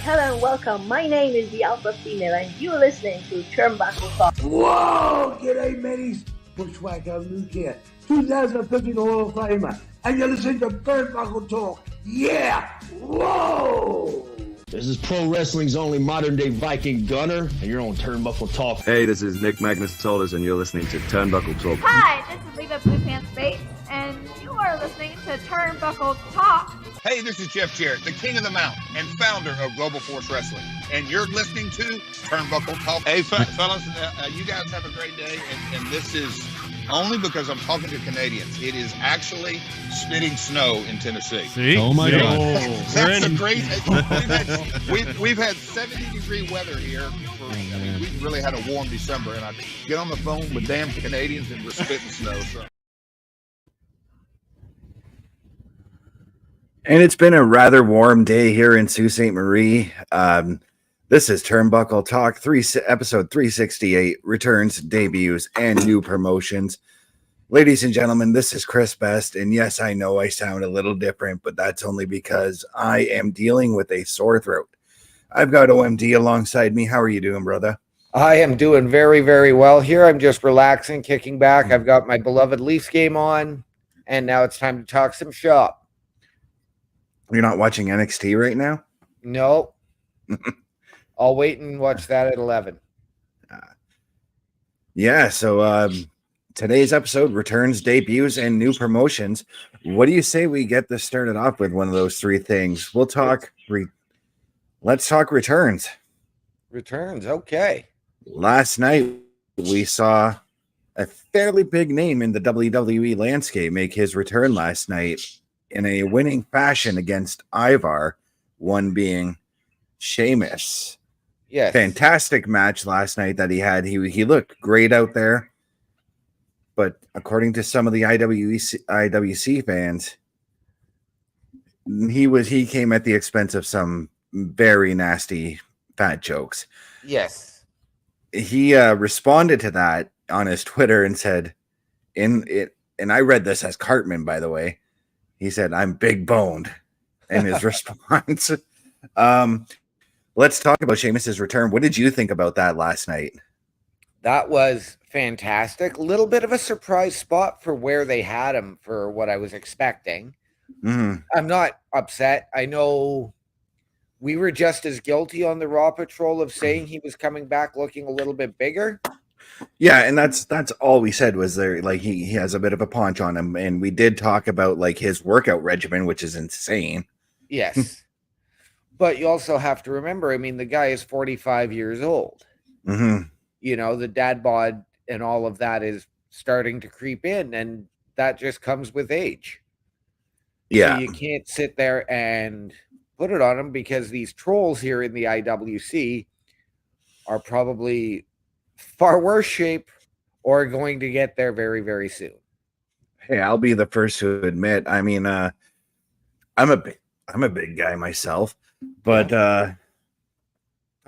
hello and welcome. My name is the Alpha Female and you're listening to Turnbuckle Talk. Whoa! G'day, mateys. Bushwhacker Luke here, 2015 Hall of Famer, and you're listening to Turnbuckle Talk. Yeah! Whoa! This is pro wrestling's only modern-day Viking Gunner, and you're on Turnbuckle Talk. Hey, this is Nick Magnus-Tolis, and you're listening to Turnbuckle Talk. Hi, this is Leva Blue Pants Bates, and you are listening to Turnbuckle Talk. Hey, this is Jeff Jarrett, the king of the mountain and founder of Global Force Wrestling, and you're listening to Turnbuckle Talk. Hey, fellas, you guys have a great day, and this is only because I'm talking to Canadians. It is actually spitting snow in Tennessee. See? Oh my God! That's a great. We've had 70-degree weather here. We really had a warm December, and I get on the phone with damn Canadians and we're spitting snow. So. And it's been a rather warm day here in Sault Ste. Marie. This is Turnbuckle Talk, episode 368, returns, debuts, and new promotions. Ladies and gentlemen, this is Chris Best, and yes, I know I sound a little different, but that's only because I am dealing with a sore throat. I've got OMD alongside me. How are you doing, brother? I am doing very, very well here. I'm just relaxing, kicking back. I've got my beloved Leafs game on, and now it's time to talk some shop. You're not watching NXT right now? No. I'll wait and watch that at 11. So today's episode returns, debuts, and new promotions. What do you say we get this started off with one of those three things? We'll talk. Let's talk returns. Returns, okay. Last night we saw a fairly big name in the WWE landscape make his return last night in a winning fashion against Ivar, one being Sheamus. Yes. Fantastic match last night that he had. He looked great out there. But according to some of the IWC fans, he came at the expense of some very nasty fat jokes. Yes. He responded to that on his Twitter and said, and I read this as Cartman, by the way. He said, "I'm big boned," in his response. Let's talk about Sheamus's return. What did you think about that last night? That was fantastic. A little bit of a surprise spot for where they had him for what I was expecting. Mm-hmm. I'm not upset. I know we were just as guilty on the Raw Patrol of saying he was coming back looking a little bit bigger. Yeah, and that's all we said was there. Like he has a bit of a paunch on him, and we did talk about like his workout regimen, which is insane. Yes, but you also have to remember. I mean, the guy is 45 years old. Mm-hmm. You know, the dad bod and all of that is starting to creep in, and that just comes with age. Yeah, so you can't sit there and put it on him because these trolls here in the IWC are probably far worse shape or going to get there very, very soon. Hey, I'll be the first to admit. I mean, I'm a big guy myself, but talking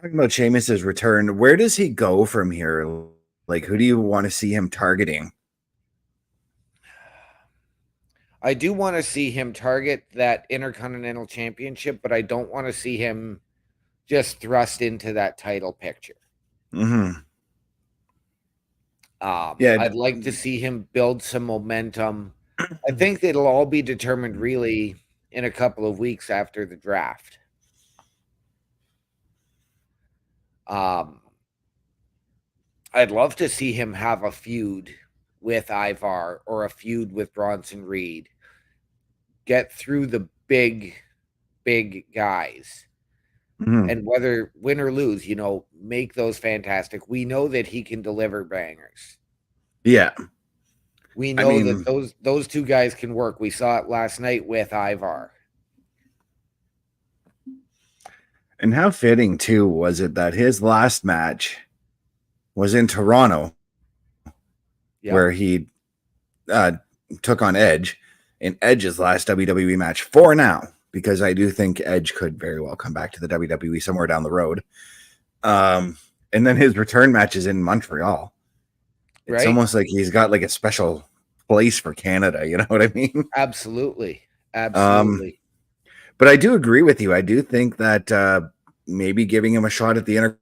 about Sheamus's return, where does he go from here? Like, who do you want to see him targeting? I do want to see him target that Intercontinental Championship, but I don't want to see him just thrust into that title picture. Mm-hmm. I'd like to see him build some momentum. I think it'll all be determined really in a couple of weeks after the draft. I'd love to see him have a feud with Ivar or a feud with Bronson Reed. Get through the big guys. Mm-hmm. And whether win or lose, you know, make those fantastic. We know that he can deliver bangers. Yeah. We know that those two guys can work. We saw it last night with Ivar. And how fitting, too, was it that his last match was in Toronto, where he took on Edge, in Edge's last WWE match for now, because I do think Edge could very well come back to the WWE somewhere down the road. And then his return match is in Montreal. It's almost like he's got like a special place for Canada. You know what I mean? Absolutely. Absolutely. But I do agree with you. I do think that maybe giving him a shot at the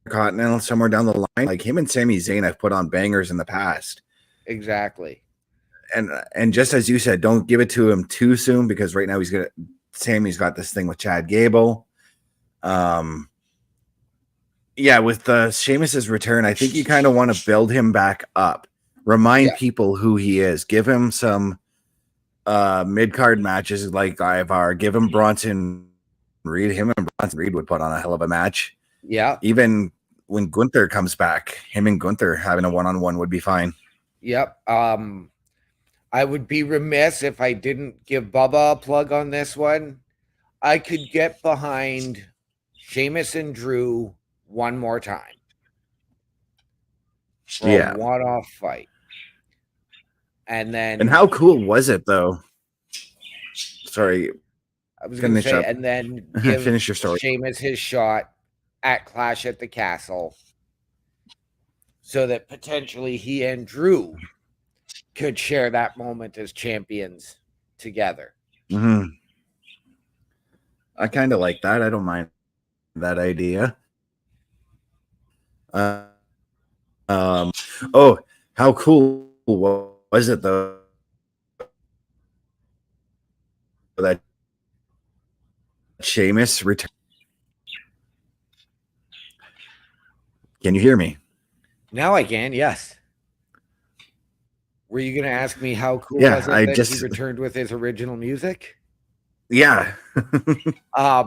Intercontinental somewhere down the line. Like him and Sami Zayn have put on bangers in the past. Exactly. And just as you said, don't give it to him too soon, because right now Sammy's got this thing with Chad Gable. Yeah, with Sheamus's return, I think you kind of want to build him back up. Remind people who he is. Give him some mid-card matches like Ivar. Give him Bronson Reed. Him and Bronson Reed would put on a hell of a match. Yeah. Even when Gunther comes back, him and Gunther having a one-on-one would be fine. Yep. I would be remiss if I didn't give Bubba a plug on this one. I could get behind Sheamus and Drew one more time. For a one-off fight. And how cool was it, though? Sorry. I was going to say, and then give finish your story. Sheamus his shot at Clash at the Castle so that potentially he and Drew could share that moment as champions together. Mm-hmm. I kind of like that. I don't mind that idea. Oh, how cool was it, though, that Sheamus returned? Can you hear me? Now I can, yes. Were you going to ask me how cool was it that he returned with his original music? Yeah. I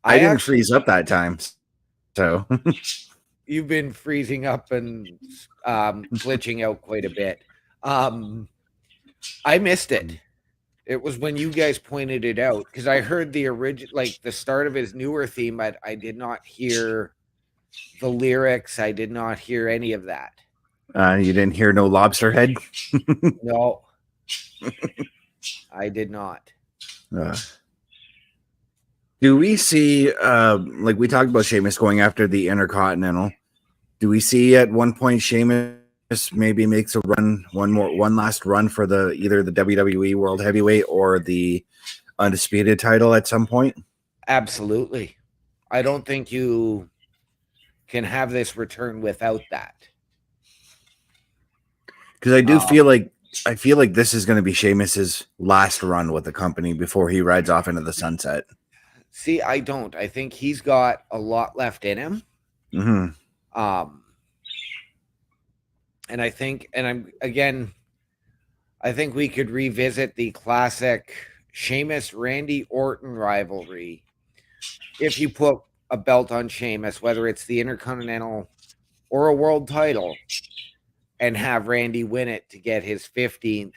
didn't freeze up that time, so... You've been freezing up and glitching out quite a bit. I missed it. It was when you guys pointed it out, because I heard the original, like the start of his newer theme. I did not hear the lyrics. I did not hear any of that. You didn't hear no lobster head? No, I did not. Do we see, like we talked about Sheamus going after the Intercontinental? Do we see at one point Sheamus maybe makes a run, one last run for either the WWE World Heavyweight or the Undisputed title at some point? Absolutely. I don't think you can have this return without that. Because I do feel like this is going to be Sheamus's last run with the company before he rides off into the sunset. See, I don't. I think he's got a lot left in him. Mm-hmm. And I think we could revisit the classic Sheamus Randy Orton rivalry. If you put a belt on Sheamus, whether it's the Intercontinental or a world title, and have Randy win it to get his 15th,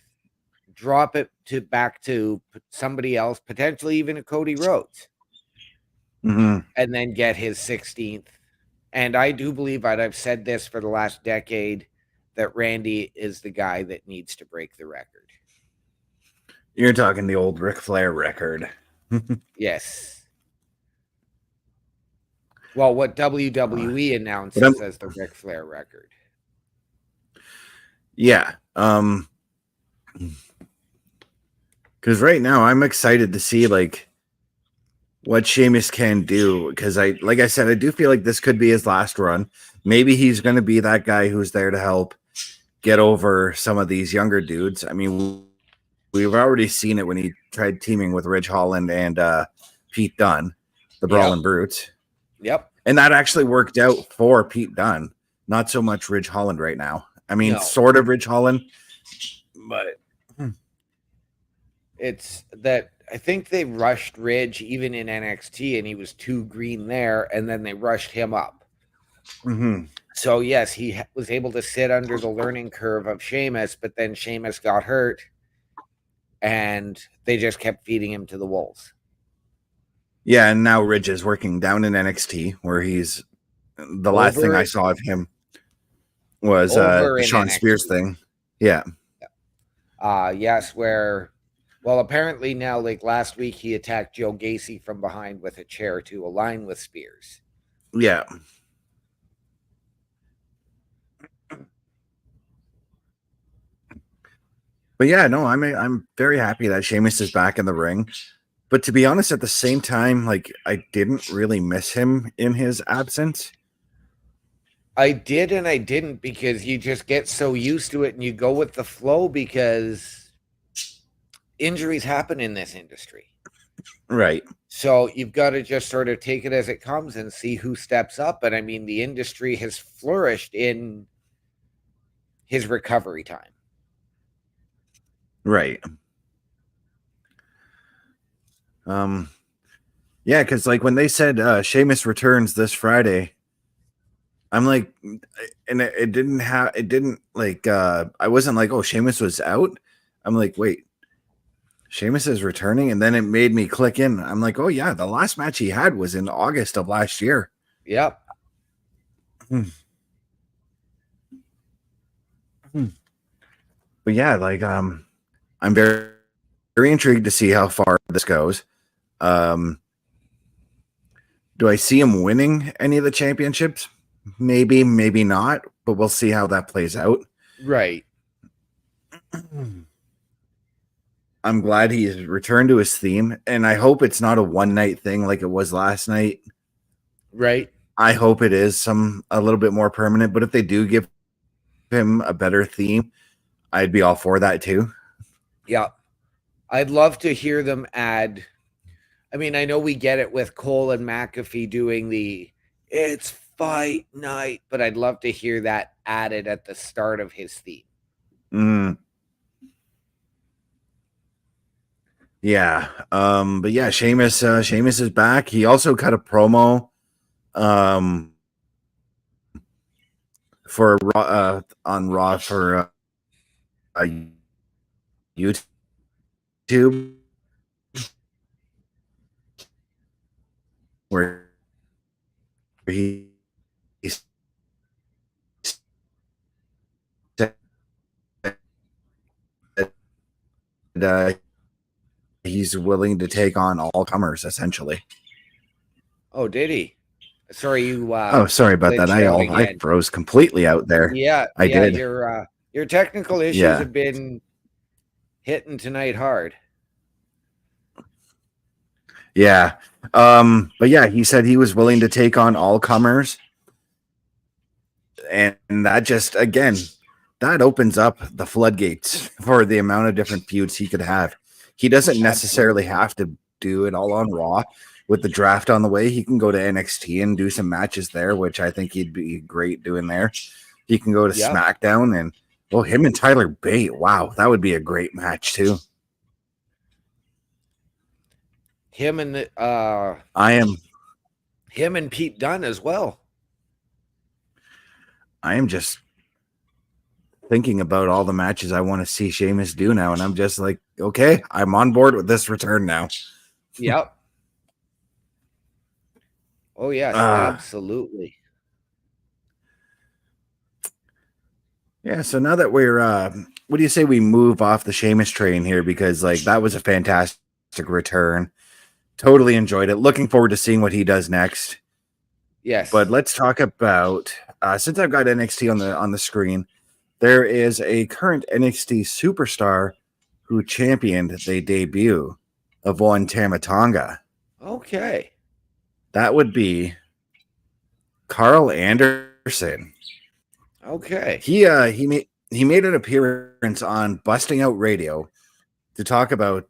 drop it back to somebody else, potentially even a Cody Rhodes, and then get his 16th. And I do believe I've said this for the last decade, that Randy is the guy that needs to break the record. You're talking the old Ric Flair record. Yes. Well, what WWE announces as the Ric Flair record. Yeah. Because right now I'm excited to see like what Sheamus can do. Because like I said, I do feel like this could be his last run. Maybe he's going to be that guy who's there to help get over some of these younger dudes. I mean, we've already seen it when he tried teaming with Ridge Holland and Pete Dunne, the Brawling Brutes. Yep. And that actually worked out for Pete Dunne. Not so much Ridge Holland right now. I mean, sort of Ridge Holland, but it's that I think they rushed Ridge even in NXT, and he was too green there, and then they rushed him up. Mm-hmm. So yes, he was able to sit under the learning curve of Sheamus, but then Sheamus got hurt, and they just kept feeding him to the wolves. Yeah, and now Ridge is working down in NXT, where he's the last thing I saw of him was the Sean Spears thing. Yeah. Yes, where, well, apparently now, like last week, he attacked Joe Gacy from behind with a chair to align with Spears. Yeah. But yeah, no, I'm very happy that Sheamus is back in the ring. But to be honest, at the same time, like, I didn't really miss him in his absence. I did and I didn't, because you just get so used to it and you go with the flow, because injuries happen in this industry. Right. So you've got to just sort of take it as it comes and see who steps up. And I mean, the industry has flourished in his recovery time. Right. Yeah, because like when they said Sheamus returns this Friday, I'm like, and it didn't like, I wasn't like, oh, Sheamus was out. I'm like, wait, Sheamus is returning, and then it made me click in. I'm like, oh yeah, the last match he had was in August of last year. Yep. But yeah, like, I'm very, very intrigued to see how far this goes. Do I see him winning any of the championships? Maybe, maybe not, but we'll see how that plays out. Right. I'm glad he's returned to his theme, and I hope it's not a one-night thing like it was last night. Right. I hope it is a little bit more permanent, but if they do give him a better theme, I'd be all for that too. Yeah. I'd love to hear them add. I mean, I know we get it with Cole and McAfee doing the "It's fight night," but I'd love to hear that added at the start of his theme. Yeah. But yeah, Sheamus is back. He also cut a promo for on Raw for YouTube, where he said he's willing to take on all comers, essentially. Oh, did he? Sorry, you. Sorry about that. I froze completely out there. Yeah, I did. Your technical issues have been hitting tonight hard. Yeah. But yeah, he said he was willing to take on all comers. And that just, again, that opens up the floodgates for the amount of different feuds he could have. He doesn't necessarily have to do it all on Raw. With the draft on the way, he can go to NXT and do some matches there, which I think he'd be great doing there. He can go to SmackDown and, well, him and Tyler Bate. Wow, that would be a great match too. Him and him and Pete Dunne as well. I am just thinking about all the matches I want to see Sheamus do now, and I'm just like, okay, I'm on board with this return now. Yep. Oh yes, absolutely. Yeah, so now that we're what do you say we move off the Sheamus train here, because like that was a fantastic return. Totally enjoyed it. Looking forward to seeing what he does next. Yes. But let's talk about since I've got NXT on the screen, there is a current NXT superstar who championed the debut of one Tama Tonga. Okay. That would be Carl Anderson. Okay. He made an appearance on Busting Out Radio to talk about,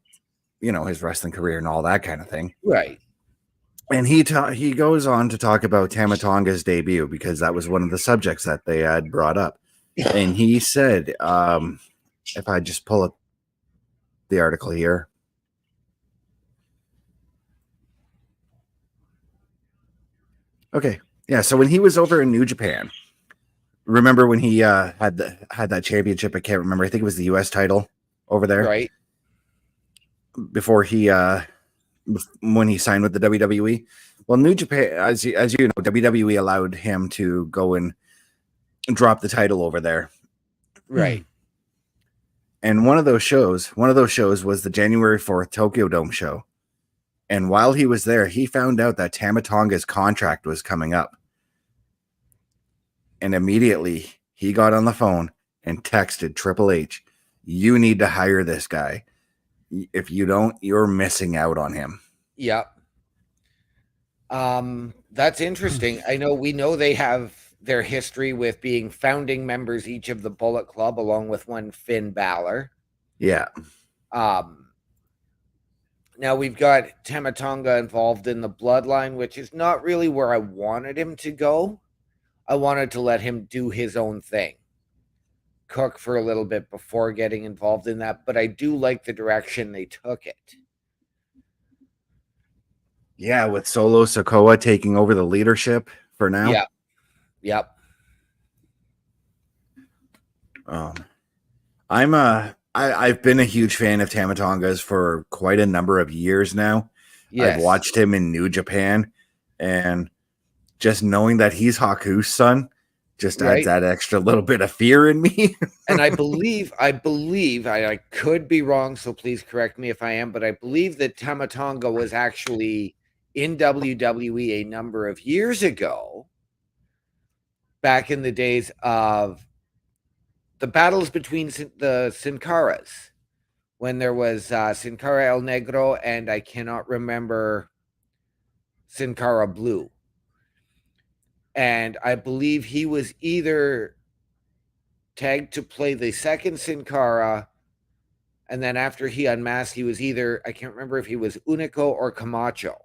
you know, his wrestling career and all that kind of thing. Right. And he goes on to talk about Tama Tonga's debut, because that was one of the subjects that they had brought up. And he said, if I just pull up the article here. Okay. Yeah. So when he was over in New Japan, remember when he had that championship? I can't remember. I think it was the US title over there. Right. Before when he signed with the WWE. Well, New Japan, as you know, WWE allowed him to go and drop the title over there. Right. And one of those shows was the January 4th Tokyo Dome show. And while he was there, he found out that Tama Tonga's contract was coming up. And immediately he got on the phone and texted Triple H, "You need to hire this guy." If you don't, you're missing out on him. Yep. That's interesting. We know they have their history with being founding members each of the Bullet Club, along with one Finn Balor. Yeah. Now we've got Tama Tonga involved in the Bloodline, which is not really where I wanted him to go. I wanted to let him do his own thing, cook for a little bit before getting involved in that, but I do like the direction they took it. Yeah, with Solo Sikoa taking over the leadership for now. Yep. I've been a huge fan of Tama Tonga's for quite a number of years now. Yes. I've watched him in New Japan, and just knowing that he's Haku's son just adds that extra little bit of fear in me. And I believe I could be wrong, so please correct me if I am, but I believe that Tama Tonga was actually in WWE a number of years ago, back in the days of the battles between the Sin Caras, when there was Sin Cara El Negro and I cannot remember Sin Cara Blue. And I believe he was either tagged to play the second Sin Cara, and then after he unmasked, he was either, I can't remember if he was Unico or Camacho.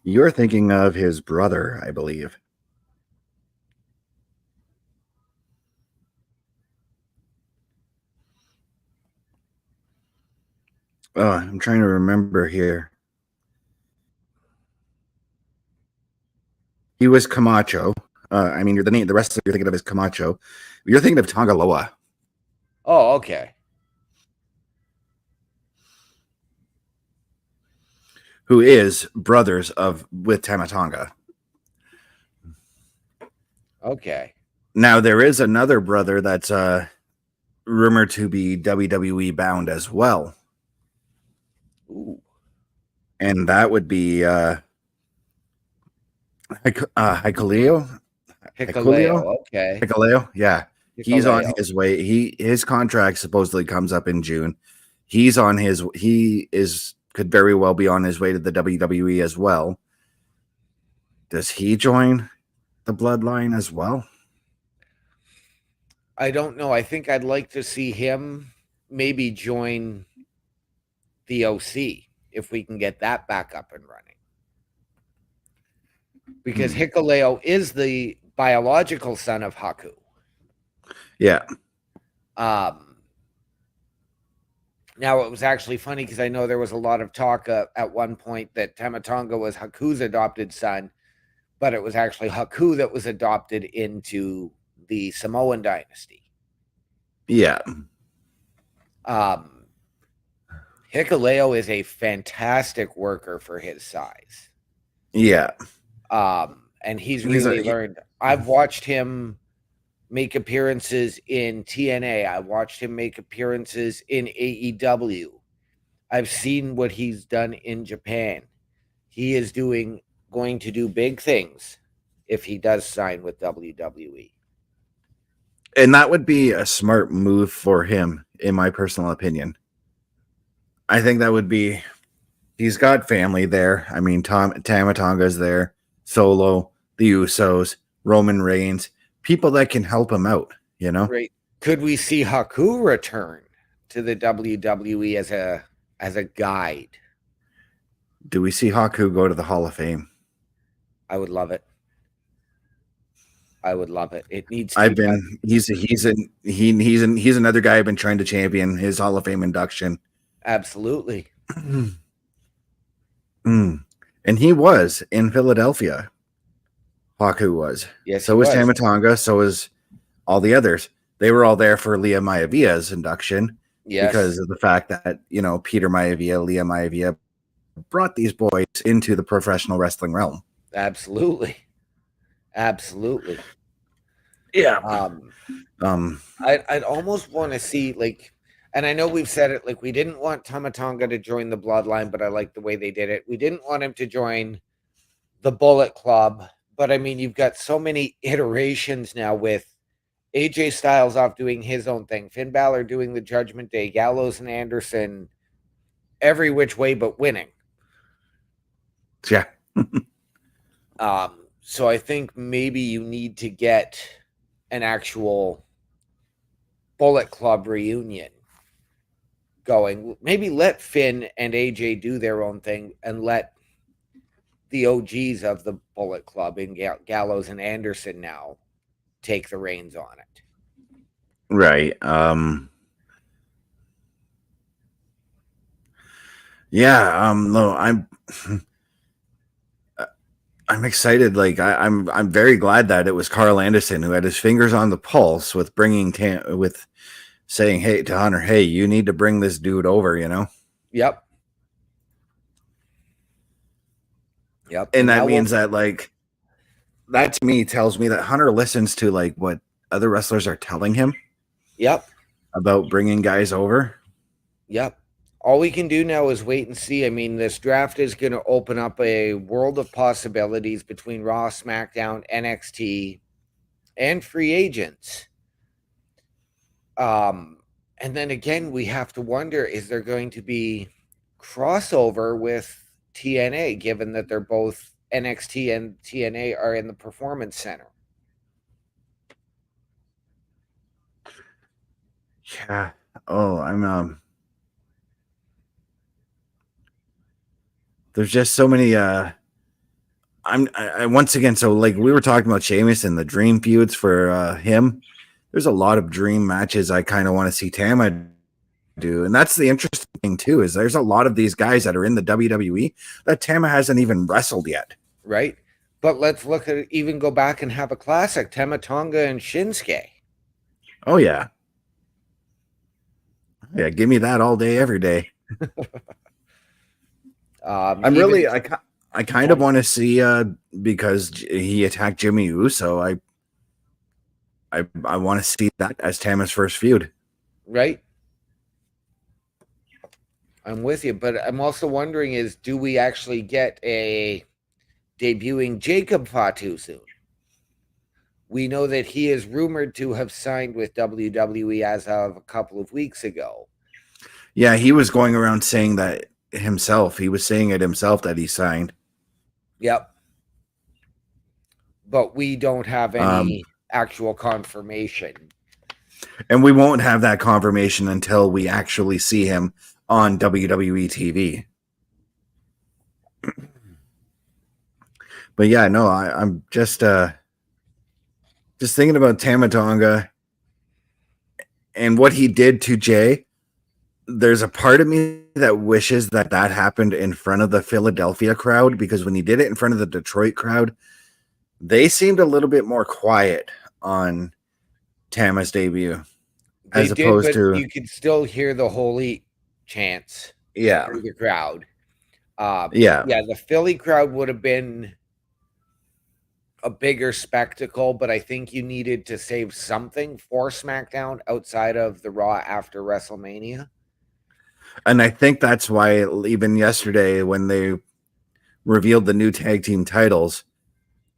You're thinking of his brother, I believe. Oh, I'm trying to remember here. He was Camacho. The wrestler you're thinking of is Camacho. You're thinking of Tongaloa. Oh, okay. Who is brothers with Tama Tonga. Okay. Now, there is another brother that's rumored to be WWE bound as well. Ooh. And that would be Hikuleo. Okay. Hikuleo, yeah. He's on his way. His contract supposedly comes up in June. Could very well be on his way to the WWE as well. Does he join the Bloodline as well? I don't know. I think I'd like to see him maybe join the OC if we can get that back up and running. Because Hikuleo is the biological son of Haku. Yeah. Now, it was actually funny because I know there was a lot of talk at one point that Tama Tonga was Haku's adopted son, but it was actually Haku that was adopted into the Samoan dynasty. Yeah. Hikuleo is a fantastic worker for his size. Yeah. And he's really learned. I've watched him make appearances in TNA. I watched him make appearances in AEW. I've seen what he's done in Japan. He is going to do big things if he does sign with WWE. And that would be a smart move for him, in my personal opinion. I think that would be, he's got family there. I mean, Tama Tonga's there, Solo, the Usos, Roman Reigns, people that can help him out, you know? Right. Could we see Haku return to the WWE as a guide? Do we see Haku go to the Hall of Fame? I would love it. It needs to he's another guy I've been trying to champion his Hall of Fame induction. Absolutely. And he was in Philadelphia. Haku was. Yes. So was Tama Tonga. So was all the others. They were all there for Leah Maiavia's induction. Yes. Because of the fact that, Peter Maivia, Leah Maivia brought these boys into the professional wrestling realm. Absolutely. Yeah. I'd almost want to see, and I know we've said it, we didn't want Tama Tonga to join the Bloodline, but I like the way they did it. We didn't want him to join the Bullet Club, but I mean, you've got so many iterations now with AJ Styles off doing his own thing. Finn Balor doing the Judgment Day. Gallows and Anderson every which way but winning. Yeah. So I think maybe you need to get an actual Bullet Club reunion going. Maybe let Finn and AJ do their own thing and let the OGs of the Bullet Club in Gallows and Anderson now take the reins on it. Right. Yeah. No, I'm excited. Like I'm very glad that it was Carl Anderson who had his fingers on the pulse with bringing with saying, hey, to Hunter, hey, you need to bring this dude over, you know? Yep. And that means that, like, that to me tells me that Hunter listens to, like, what other wrestlers are telling him. Yep. About bringing guys over. Yep. All we can do now is wait and see. I mean, this draft is going to open up a world of possibilities between Raw, SmackDown, NXT, and free agents. And then again, we have to wonder, is there going to be crossover with TNA, given that they're both NXT and TNA are in the Performance Center? Yeah. Oh, I'm there's just so many I once again, so like we were talking about Sheamus and the dream feuds for him. There's a lot of dream matches I kind of want to see Tama do. And that's the interesting thing too, is there's a lot of these guys that are in the WWE that Tama hasn't even wrestled yet. Right. But let's look at it, even go back and have a classic, Tama Tonga and Shinsuke. Oh yeah. Yeah, give me that all day, every day. I kind of want to see because he attacked Jimmy Uso. I want to see that as Tama's first feud. Right. I'm with you, but I'm also wondering is, do we actually get a debuting Jacob Fatu soon? We know that he is rumored to have signed with WWE as of a couple of weeks ago. Yeah, he was going around saying that himself. He was saying it himself that he signed. Yep. But we don't have any actual confirmation. And we won't have that confirmation until we actually see him on WWE TV. But yeah, no, I'm just thinking about Tama Tonga and what he did to Jay. There's a part of me that wishes that happened in front of the Philadelphia crowd, because when he did it in front of the Detroit crowd, they seemed a little bit more quiet on Tama's debut. You could still hear the holy chants through the crowd. The Philly crowd would have been a bigger spectacle, but I think you needed to save something for SmackDown outside of the Raw after WrestleMania. And I think that's why even yesterday when they revealed the new tag team titles,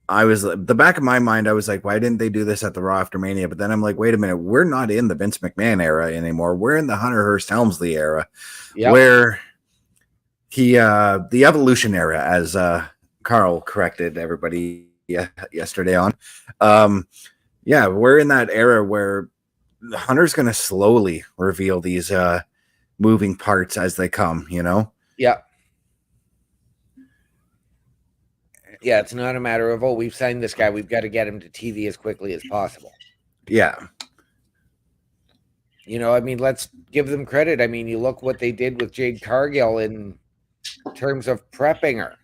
the back of my mind, I was like, why didn't they do this at the Raw after Mania? But then I'm like, wait a minute, we're not in the Vince McMahon era anymore. We're in the Hunter Hearst Helmsley era, where the Evolution era, as Carl corrected everybody yesterday on. We're in that era where Hunter's going to slowly reveal these moving parts as they come, you know? Yeah. Yeah, it's not a matter of, we've signed this guy, we've got to get him to TV as quickly as possible. Yeah. You know, I mean, let's give them credit. I mean, you look what they did with Jade Cargill in terms of prepping her.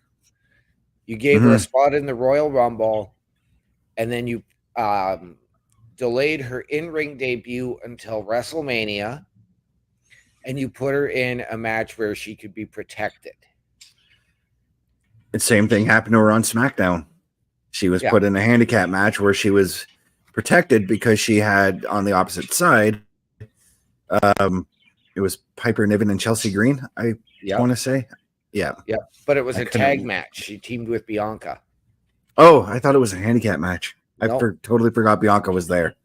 You gave her a spot in the Royal Rumble, and then you delayed her in-ring debut until WrestleMania, and you put her in a match where she could be protected. The same thing happened to her on SmackDown. She was put in a handicap match where she was protected because she had on the opposite side, it was Piper Niven and Chelsea Green, I want to say. Yeah. But it was a tag match. She teamed with Bianca. Oh, I thought it was a handicap match. Nope. I totally forgot Bianca was there.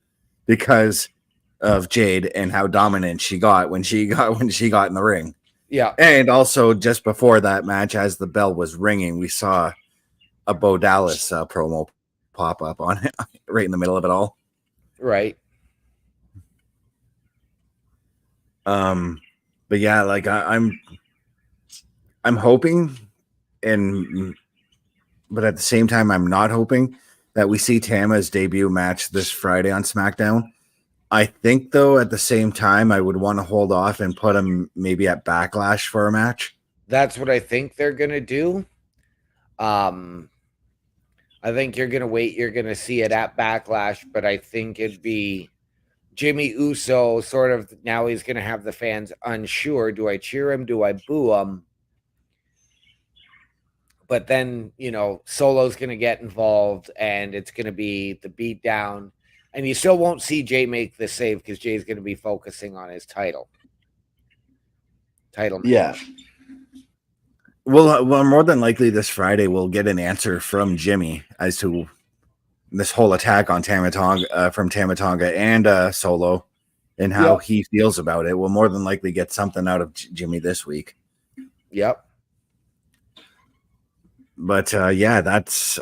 because of Jade and how dominant she got when she got in the ring. Yeah. And also just before that match, as the bell was ringing, we saw a Bo Dallas promo pop up on it right in the middle of it all. Right. But yeah, like I'm hoping, but at the same time, I'm not hoping that we see Tama's debut match this Friday on SmackDown. I think, though, at the same time, I would want to hold off and put him maybe at Backlash for a match. That's what I think they're going to do. I think you're going to wait. You're going to see it at Backlash, but I think it'd be Jimmy Uso sort of now he's going to have the fans unsure. Do I cheer him? Do I boo him? But then, Solo's going to get involved and it's going to be the beatdown. And you still won't see Jay make the save because Jay's going to be focusing on his title. Yeah. Well, more than likely this Friday we'll get an answer from Jimmy as to this whole attack on Tama Tonga and Solo and how he feels about it. We'll more than likely get something out of Jimmy this week. Yep. But that's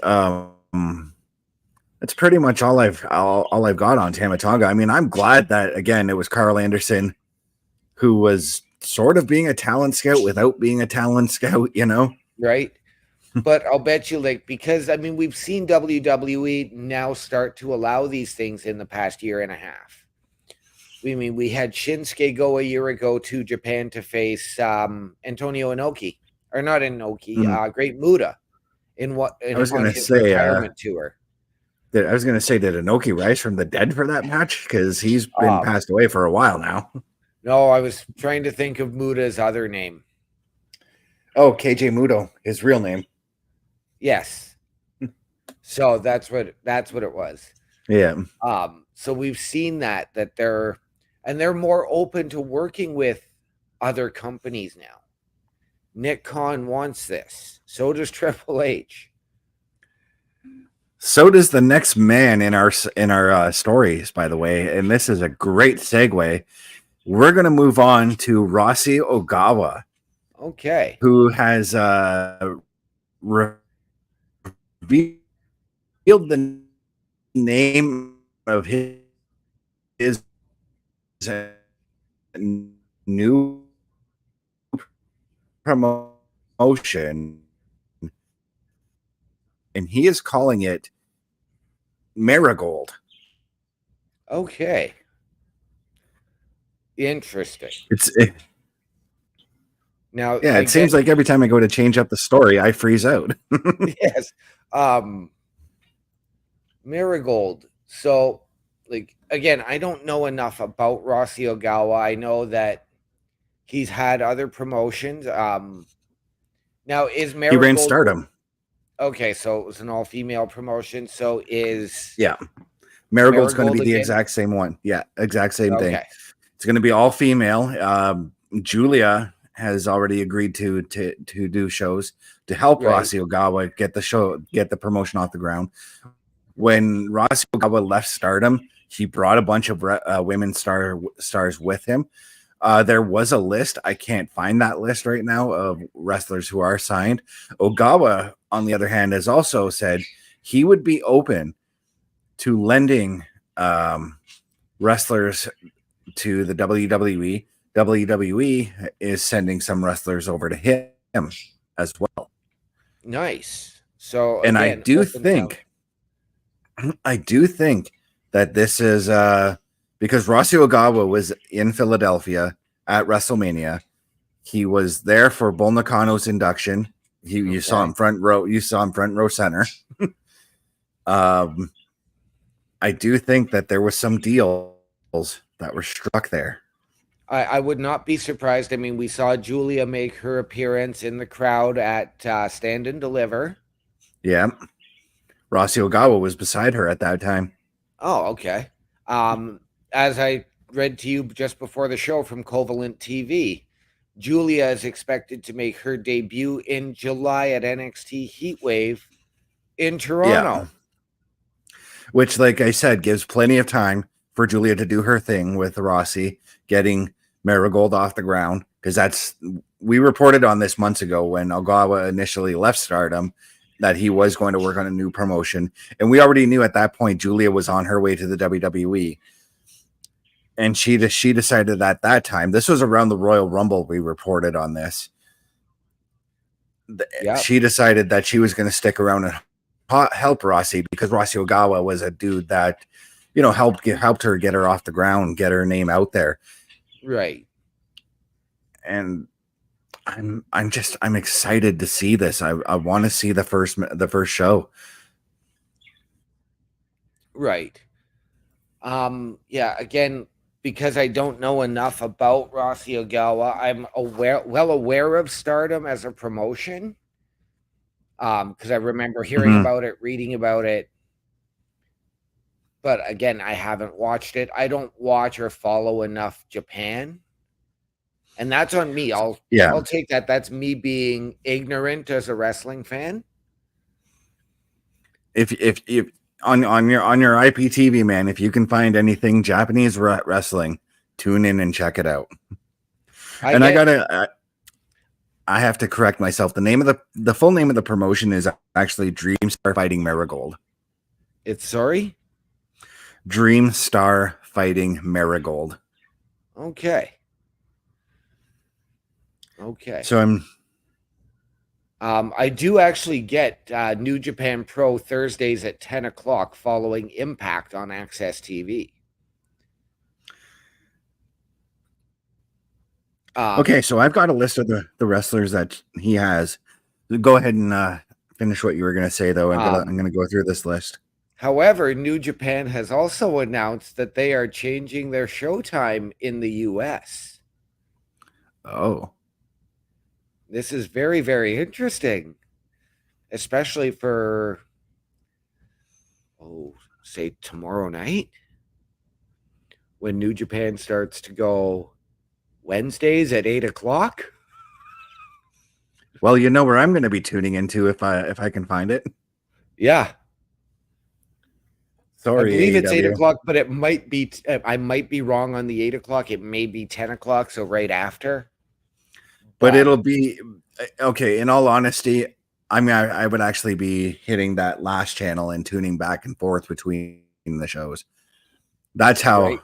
pretty much all I've got on Tama Tonga. I mean, I'm glad that again it was Carl Anderson who was sort of being a talent scout without being a talent scout, Right. But I'll bet you, because I mean, we've seen WWE now start to allow these things in the past year and a half. We had Shinsuke go a year ago to Japan to face Antonio Inoki, or not Inoki, Great Muta I was going to say retirement tour. I was going to say, did Inoki rise from the dead for that match? Because he's been passed away for a while now. No, I was trying to think of Muta's other name. Oh, KJ Muto, his real name. Yes. So that's what it was. Yeah. So we've seen that they're more open to working with other companies now. Nick Khan wants this. So does Triple H. So does the next man in our stories, by the way. And this is a great segue. We're going to move on to Rossy Ogawa. Okay. Who has revealed the name of his new promotion, and he is calling it Marigold. Okay. Interesting. Now, it seems like every time I go to change up the story, I freeze out. Yes. Marigold. So, again, I don't know enough about Rossy Ogawa. I know that he's had other promotions. Now, is Marigold... He ran Stardom. Okay, so it was an all-female promotion. So is... Yeah. Marigold's going to be the exact same one. Yeah, exact same thing. It's going to be all-female. Julia has already agreed to do shows to help Rossy Ogawa get the promotion off the ground. When Rossy Ogawa left Stardom, he brought a bunch of women stars with him. There was a list. I can't find that list right now of wrestlers who are signed. Ogawa, on the other hand, has also said he would be open to lending wrestlers to the WWE. WWE is sending some wrestlers over to him as well. Nice. So, and I do think that this is because Rossy Ogawa was in Philadelphia at WrestleMania. He was there for Bull Nakano's induction. You saw him front row. You saw him front row center. I do think that there was some deals that were struck there. I would not be surprised. I mean, we saw Julia make her appearance in the crowd at Stand and Deliver. Yeah. Rossy Ogawa was beside her at that time. Oh, okay. As I read to you just before the show from Covalent TV, Julia is expected to make her debut in July at NXT Heatwave in Toronto. Yeah. Which, like I said, gives plenty of time for Julia to do her thing with Rossy, getting Marigold off the ground, because we reported on this months ago when Ogawa initially left Stardom that he was going to work on a new promotion, and we already knew at that point Julia was on her way to the WWE, and she decided at that time, this was around the Royal Rumble, we reported on this. She decided that she was going to stick around and help Rossy, because Rossy Ogawa was a dude that, you know, helped her get her off the ground, get her name out there. Right. And I'm excited to see this. I want to see the first show. Right. Yeah, again, because I don't know enough about Rossy Ogawa, I'm well aware of Stardom as a promotion. Because I remember hearing about it, reading about it. But again, I haven't watched it. I don't watch or follow enough Japan. And that's on me. I'll take that. That's me being ignorant as a wrestling fan. If on your IPTV, man, if you can find anything Japanese wrestling, tune in and check it out. I have to correct myself. The name of the full name of the promotion is actually Dream Star Fighting Marigold. Dream Star Fighting Marigold. Okay. So I do actually get New Japan Pro Thursdays at 10 o'clock following Impact on Access TV. Okay, so I've got a list of the wrestlers that he has. Go ahead and finish what you were going to say, though. I'm going to go through this list. However, New Japan has also announced that they are changing their showtime in the U.S. Oh. This is very, very interesting, especially for, say tomorrow night, when New Japan starts to go Wednesdays at 8 o'clock. Well, you know where I'm going to be tuning into if I can find it. Yeah. Sorry, I believe AEW. it's 8 o'clock, but it might be, I might be wrong on the 8 o'clock. It may be 10 o'clock, so right after. But it'll be, okay, in all honesty, I mean, I would actually be hitting that last channel and tuning back and forth between the shows. That's how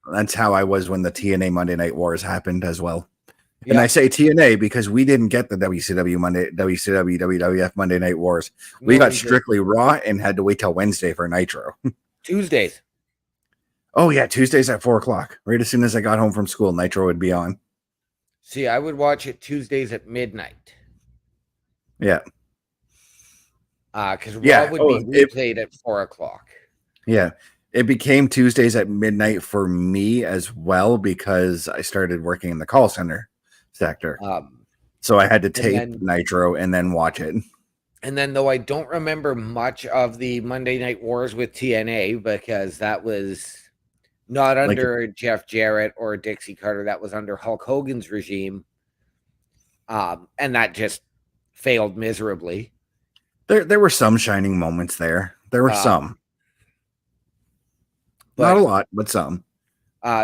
I was when the TNA Monday Night Wars happened as well. Yeah. And I say TNA because we didn't get the WCW WWF Monday Night Wars. We got strictly Raw and had to wait till Wednesday for Nitro. Tuesdays. Oh yeah, Tuesdays at 4 o'clock. Right as soon as I got home from school, Nitro would be on. See, I would watch it Tuesdays at midnight. Yeah. Because Raw would be replayed at 4 o'clock. Yeah. It became Tuesdays at midnight for me as well because I started working in the call center sector. So I had to tape Nitro and then watch it. And then, though I don't remember much of the Monday Night Wars with TNA because that was not under Jeff Jarrett or Dixie Carter. That was under Hulk Hogan's regime. And that just failed miserably. There were some shining moments there. There were some. Not a lot, but some.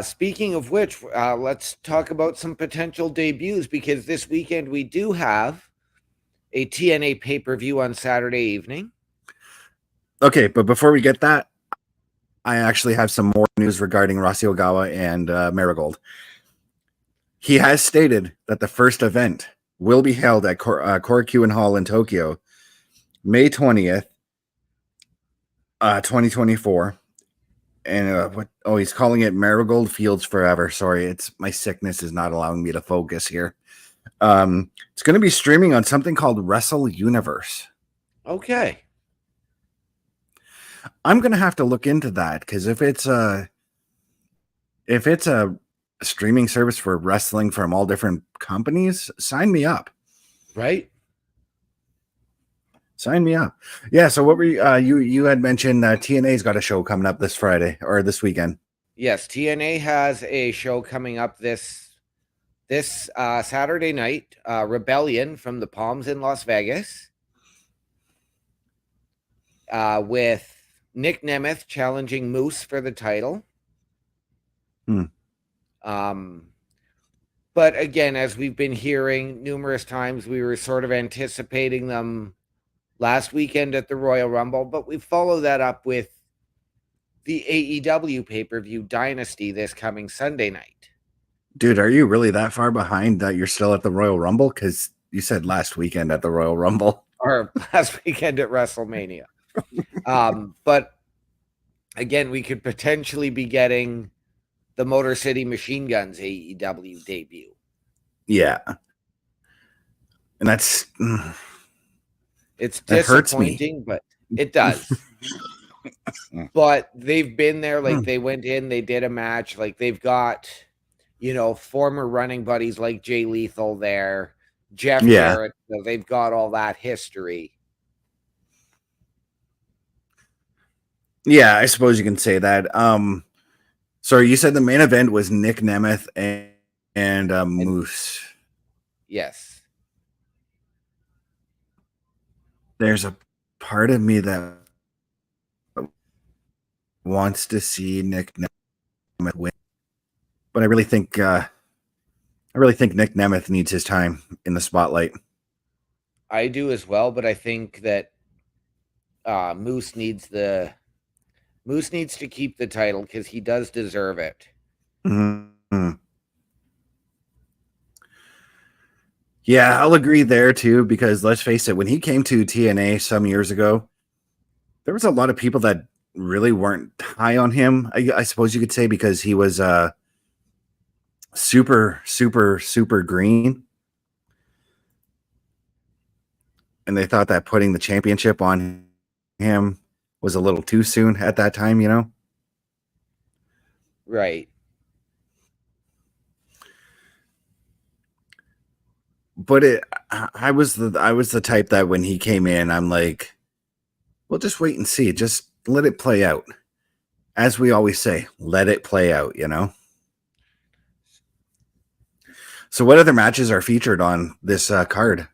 Speaking of which, let's talk about some potential debuts because this weekend we do have a TNA pay-per-view on Saturday evening. Okay, but before we get that, I actually have some more news regarding Rossy Ogawa and Marigold. He has stated that the first event will be held at Korakuen Hall in Tokyo, May 20th, 2024. And he's calling it Marigold Fields Forever. Sorry, my sickness is not allowing me to focus here. It's going to be streaming on something called Wrestle Universe. Okay. I'm going to have to look into that because if it's a streaming service for wrestling from all different companies, sign me up. Right? Sign me up. Yeah. So what were you had mentioned TNA's got a show coming up this Friday or this weekend. Yes, TNA has a show coming up this Saturday night. Rebellion from the Palms in Las Vegas. With Nick Nemeth challenging Moose for the title. But again, as we've been hearing numerous times, we were sort of anticipating them last weekend at the Royal Rumble, but we follow that up with the AEW pay-per-view Dynasty this coming Sunday night. Dude, are you really that far behind that you're still at the Royal Rumble? Because you said last weekend at the Royal Rumble. Or last weekend at WrestleMania. But again, we could potentially be getting the Motor City Machine Guns AEW debut. Yeah. And that's... It's that hurts disappointing, me. but it does. But they've been there. Like, they went in, they did a match. Like, they've got, former running buddies like Jay Lethal there, Jeff Jarrett. So they've got all that history. Yeah, I suppose you can say that. Sorry, you said the main event was Nick Nemeth and Moose. Yes. There's a part of me that wants to see Nick Nemeth win, but I really think Nick Nemeth needs his time in the spotlight. I do as well, but I think that Moose needs to keep the title because he does deserve it. Mm-hmm. Yeah, I'll agree there too, because let's face it, when he came to TNA some years ago, there was a lot of people that really weren't high on him, I suppose you could say, because he was super, super, super green. And they thought that putting the championship on him was a little too soon at that time, Right. But I was the type that when he came in, I'm like, well, just wait and see. Just let it play out. As we always say, let it play out, So what other matches are featured on this card?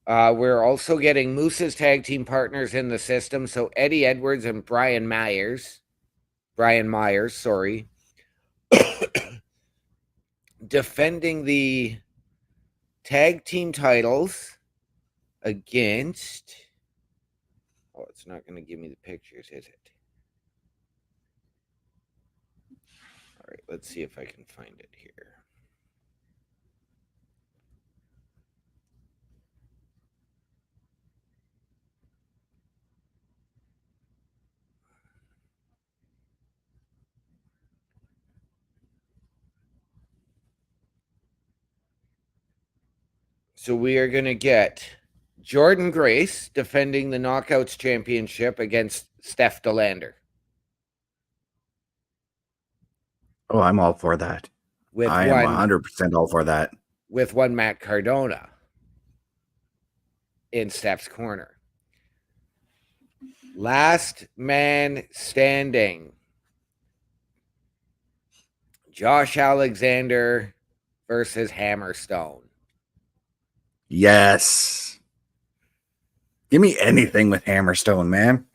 We're also getting Moose's tag team partners in the system. So Eddie Edwards and Brian Myers, defending the tag team titles against... Oh, it's not going to give me the pictures, is it? All right, let's see if I can find it here. So we are going to get Jordan Grace defending the Knockouts Championship against Steph DeLander. Oh, I'm all for that. I am 100% all for that. With one Matt Cardona in Steph's corner. Last man standing. Josh Alexander versus Hammerstone. Yes. Give me anything with Hammerstone, man.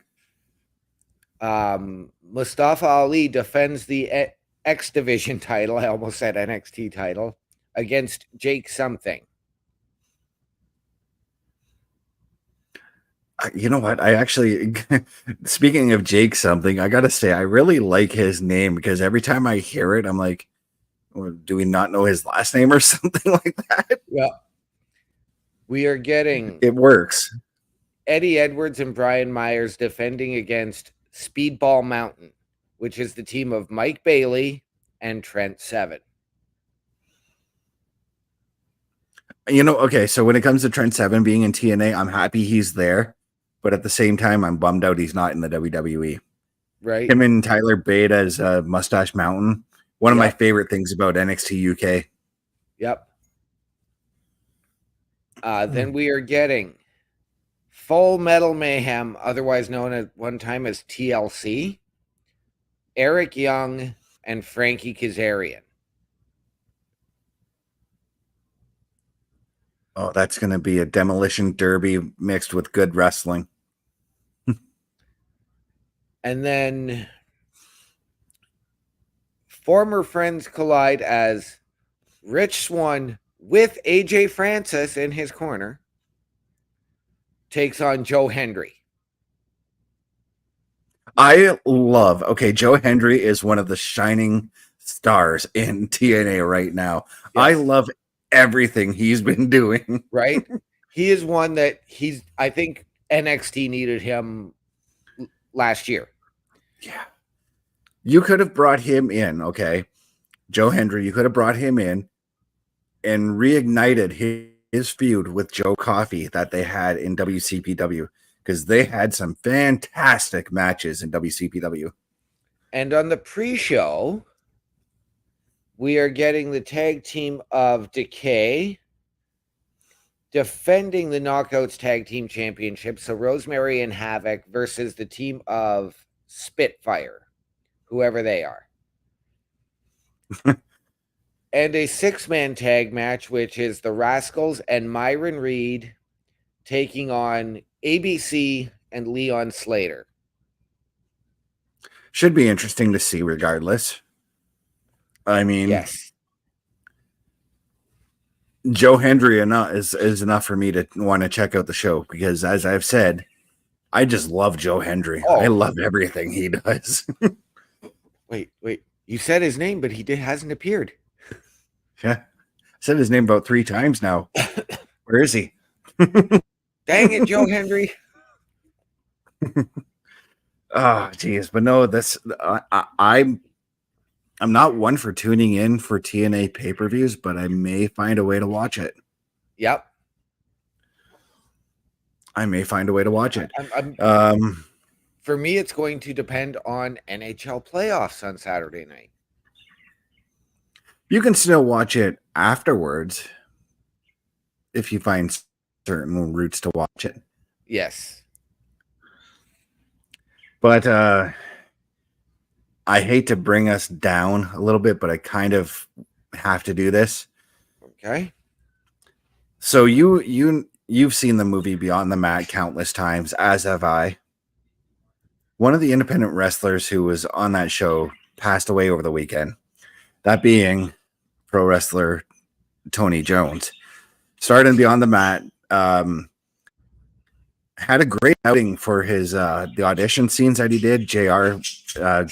Mustafa Ali defends the X Division title. I almost said NXT title against Jake something. You know what? I actually, speaking of Jake something, I got to say, I really like his name because every time I hear it, I'm like, do we not know his last name or something like that? Well, we are getting... It works. Eddie Edwards and Brian Myers defending against Speedball Mountain, which is the team of Mike Bailey and Trent Seven. Okay, so when it comes to Trent Seven being in TNA, I'm happy he's there. But at the same time, I'm bummed out he's not in the WWE. Right. Him and Tyler Bate as Mustache Mountain. One of my favorite things about NXT UK. Yep. Then we are getting Full Metal Mayhem, otherwise known at one time as TLC, Eric Young and Frankie Kazarian. Oh, that's going to be a demolition derby mixed with good wrestling. And then former friends collide as Rich Swann with AJ Francis in his corner takes on Joe Hendry. Joe Hendry is one of the shining stars in TNA right now. Yes. I love everything he's been doing. Right? He is one that I think NXT needed him last year. Yeah. You could have brought him in, okay? Joe Hendry, you could have brought him in and reignited his feud with Joe Coffey that they had in WCPW, because they had some fantastic matches in WCPW. And on the pre-show, we are getting the tag team of Decay defending the Knockouts Tag Team Championship. So Rosemary and Havoc versus the team of Spitfire, whoever they are. And a 6-man tag match, which is the Rascals and Myron Reed taking on ABC and Leon Slater. Should be interesting to see regardless. I mean, yes. Joe Hendry is enough for me to want to check out the show, because as I've said, I just love Joe Hendry. I love everything he does. Wait. You said his name, but he hasn't appeared. Yeah. I said his name about 3 times now. Where is he? Dang it, Joe Hendry. Oh, geez. But no, I'm not one for tuning in for TNA pay-per-views, but I may find a way to watch it. Yep. I may find a way to watch it. For me, it's going to depend on NHL playoffs on Saturday night. You can still watch it afterwards if you find certain routes to watch it. Yes. But I hate to bring us down a little bit, but I kind of have to do this. Okay. So you've seen the movie Beyond the Mat countless times, as have I. One of the independent wrestlers who was on that show passed away over the weekend. That being pro wrestler Tony Jones. Started in Beyond the Mat. Had a great outing for his the audition scenes that he did. JR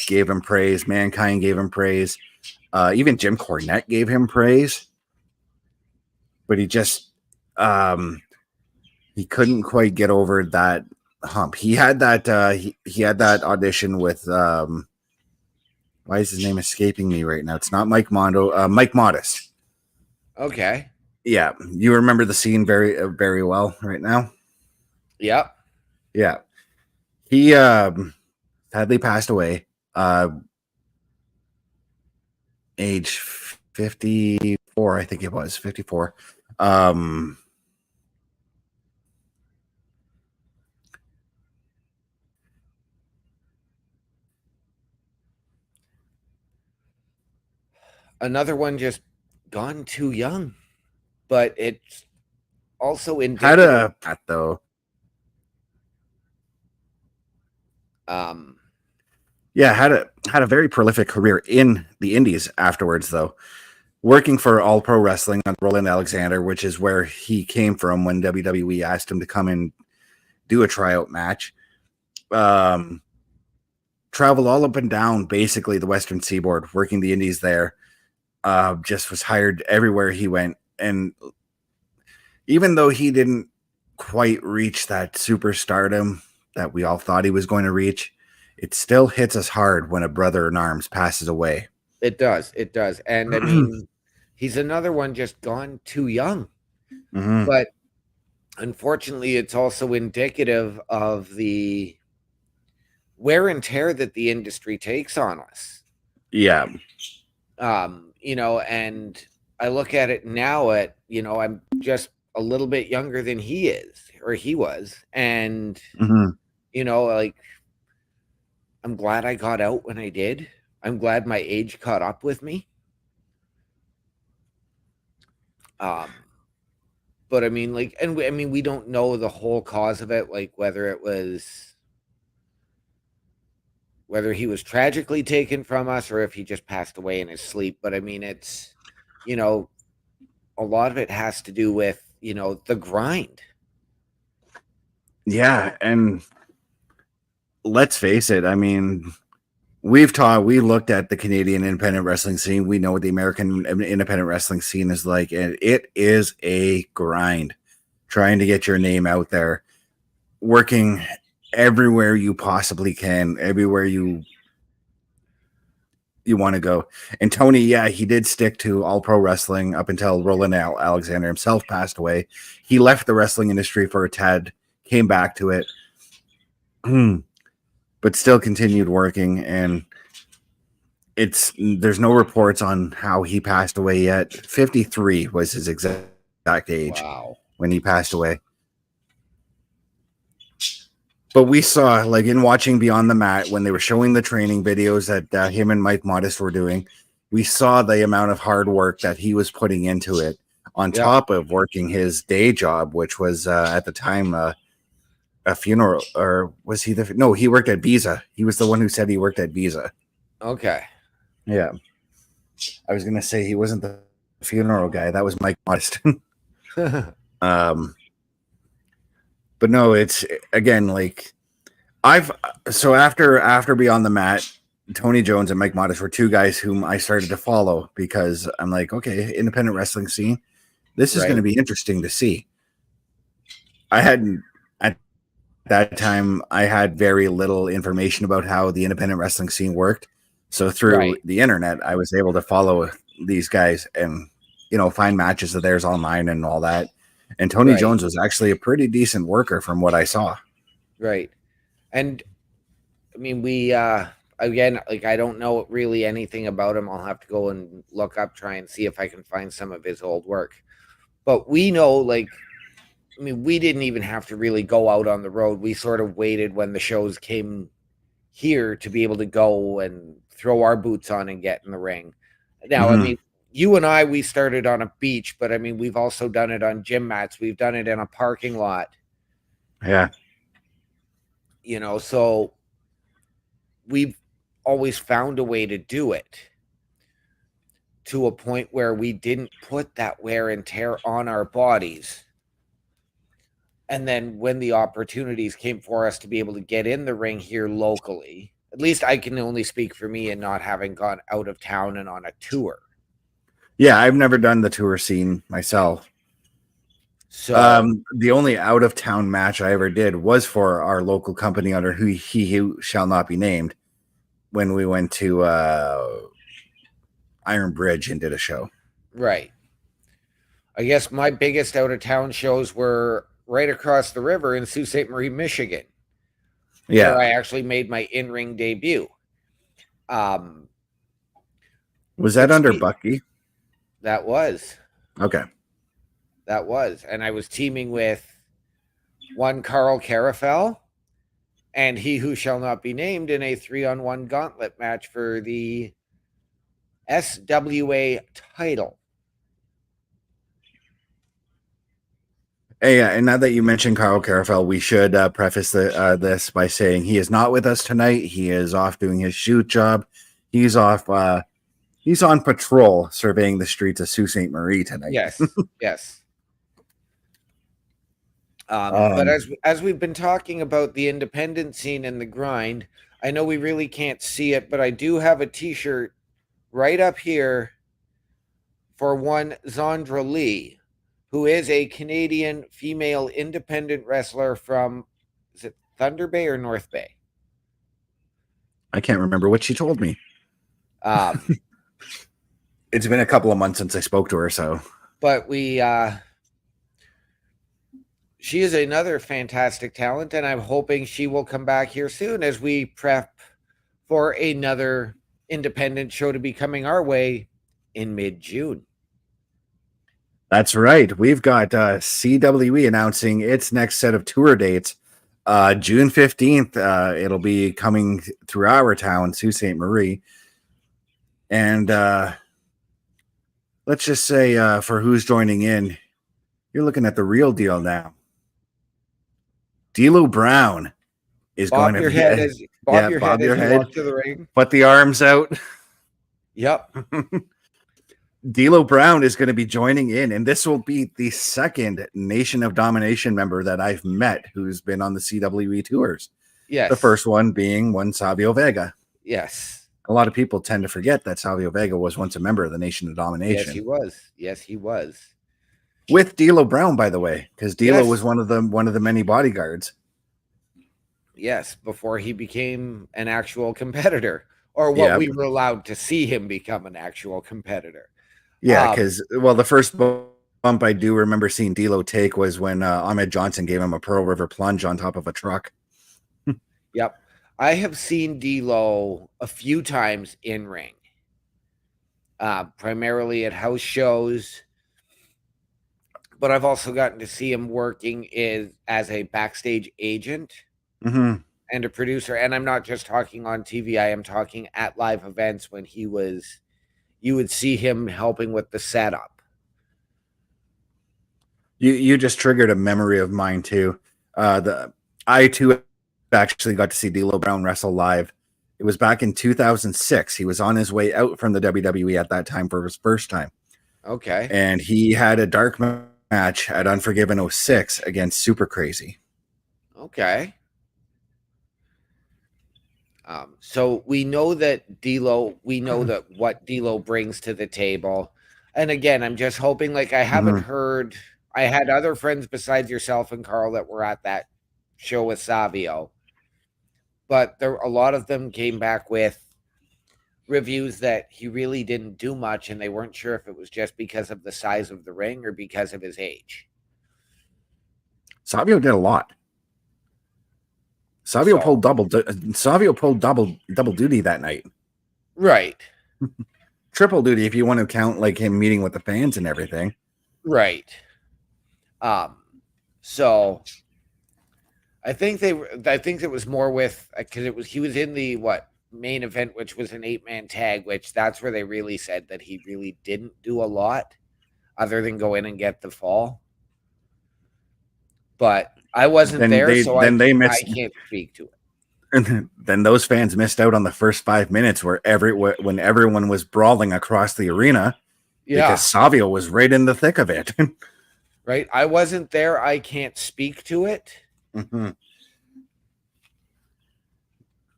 gave him praise. Mankind gave him praise. Even Jim Cornette gave him praise. But he just he couldn't quite get over that hump. He had that he had that audition with why is his name escaping me right now? It's not Mike Mondo, Mike Modest. Okay. Yeah, you remember the scene very very well right now. Yep. Yeah. He sadly passed away. Age 54, I think it was 54. Another one just gone too young, but it's also indicative. Had a pat though. Yeah, had a very prolific career in the indies afterwards, though. Working for All Pro Wrestling on Roland Alexander, which is where he came from when WWE asked him to come and do a tryout match. Traveled all up and down, basically the Western Seaboard, working the indies there. Just was hired everywhere he went. And even though he didn't quite reach that superstardom that we all thought he was going to reach, it still hits us hard when a brother in arms passes away. It does. It does. And I mean, he's another one just gone too young. Mm-hmm. But unfortunately, it's also indicative of the wear and tear that the industry takes on us. Yeah. And I look at it now I'm just a little bit younger than he is, or he was. And, I'm glad I got out when I did. I'm glad my age caught up with me. But I mean, we don't know the whole cause of it, like whether it was whether he was tragically taken from us or if he just passed away in his sleep. But I mean, it's, you know, a lot of it has to do with, you know, the grind. Yeah, and let's face it, I mean, we looked at the Canadian independent wrestling scene. We know what the American independent wrestling scene is like, and it is a grind trying to get your name out there, working everywhere you possibly can, everywhere you want to go. And Tony, yeah, he did stick to All Pro Wrestling up until Roland Alexander himself passed away. He left the wrestling industry for a tad, came back to it, but still continued working. And there's no reports on how he passed away yet. 53 was his exact age when he passed away. But we saw, like, in watching Beyond the Mat, when they were showing the training videos that him and Mike Modest were doing, we saw the amount of hard work that he was putting into it, on top of working his day job, which was at the time a funeral. Or was he no, he worked at Visa. He was the one who said he worked at Visa. Okay. Yeah. I was going to say he wasn't the funeral guy. That was Mike Modest. But no, it's, again, like, after Beyond the Mat, Tony Jones and Mike Modest were two guys whom I started to follow, because I'm like, okay, independent wrestling scene, this is going to be interesting to see. At that time, I had very little information about how the independent wrestling scene worked. So through the internet, I was able to follow these guys and, you know, find matches of theirs online and all that. And Tony Jones was actually a pretty decent worker from what I saw. Right. And I mean, we, again, like, I don't know really anything about him. I'll have to go and look up, try and see if I can find some of his old work. But we know, like, I mean, we didn't even have to really go out on the road. We sort of waited when the shows came here to be able to go and throw our boots on and get in the ring. Now, I mean, you and I, we started on a beach, but I mean, we've also done it on gym mats. We've done it in a parking lot. Yeah. You know, so we've always found a way to do it to a point where we didn't put that wear and tear on our bodies. And then when the opportunities came for us to be able to get in the ring here locally, at least I can only speak for me and not having gone out of town and on a tour. Yeah, I've never done the tour scene myself. So the only out of town match I ever did was for our local company under who shall not be named, when we went to Iron Bridge and did a show. Right. I guess my biggest out of town shows were right across the river in Sault Ste. Marie, Michigan. Yeah. Where I actually made my in-ring debut. Was that under Bucky? That was. Okay. That was. And I was teaming with one Carl Carafel and he who shall not be named in a 3-on-1 gauntlet match for the SWA title. Hey, and now that you mentioned Carl Carafel, we should preface this by saying he is not with us tonight. He is off doing his shoot job. He's off. He's on patrol surveying the streets of Sault Ste. Marie tonight. Yes, yes. But as we've been talking about the independent scene and the grind, I know we really can't see it, but I do have a T-shirt right up here for one Zandra Lee, who is a Canadian female independent wrestler from, is it Thunder Bay or North Bay? I can't remember what she told me. It's been a couple of months since I spoke to her, so. But she is another fantastic talent, and I'm hoping she will come back here soon as we prep for another independent show to be coming our way in mid-June. That's right. We've got CWE announcing its next set of tour dates. June 15th, it'll be coming through our town, Sault Ste. Marie. And let's just say for who's joining in, you're looking at the real deal now. D'Lo Brown is Bob going to your be head Bob your head as you walk to the ring. Put the arms out. Yep. D'Lo Brown is going to be joining in, and this will be the second Nation of Domination member that I've met who's been on the CWE tours. Yes. The first one being Savio Vega. Yes. A lot of people tend to forget that Savio Vega was once a member of the Nation of Domination. Yes, he was. Yes, he was. With D'Lo Brown, by the way, because D'Lo was one of the many bodyguards. Yes, before he became an actual competitor, or what we were allowed to see him become an actual competitor. Yeah, because the first bump I do remember seeing D'Lo take was when Ahmed Johnson gave him a Pearl River plunge on top of a truck. Yep. I have seen D'Lo a few times in ring, primarily at house shows, but I've also gotten to see him working as a backstage agent and a producer. And I'm not just talking on TV. I am talking at live events when you would see him helping with the setup. You just triggered a memory of mine too. I too actually got to see D'Lo Brown wrestle live. It was back in 2006. He was on his way out from the WWE at that time for his first time. Okay. And he had a dark match at Unforgiven 06 against Super Crazy. Okay. So we know that what D'Lo brings to the table. And again, I'm just hoping, like, I haven't heard, I had other friends besides yourself and Carl that were at that show with Savio, but a lot of them came back with reviews that he really didn't do much, and they weren't sure if it was just because of the size of the ring or because of his age. Savio did a lot. Savio pulled double duty that night. Right. Triple duty if you want to count like him meeting with the fans and everything. Right. So I think it was more with, because he was in the main event, which was an 8-man tag, which that's where they really said that he really didn't do a lot other than go in and get the fall. But I wasn't there, I can't speak to it. And then those fans missed out on the first 5 minutes when everyone was brawling across the arena. Yeah, because Savio was right in the thick of it. Right, I wasn't there. I can't speak to it.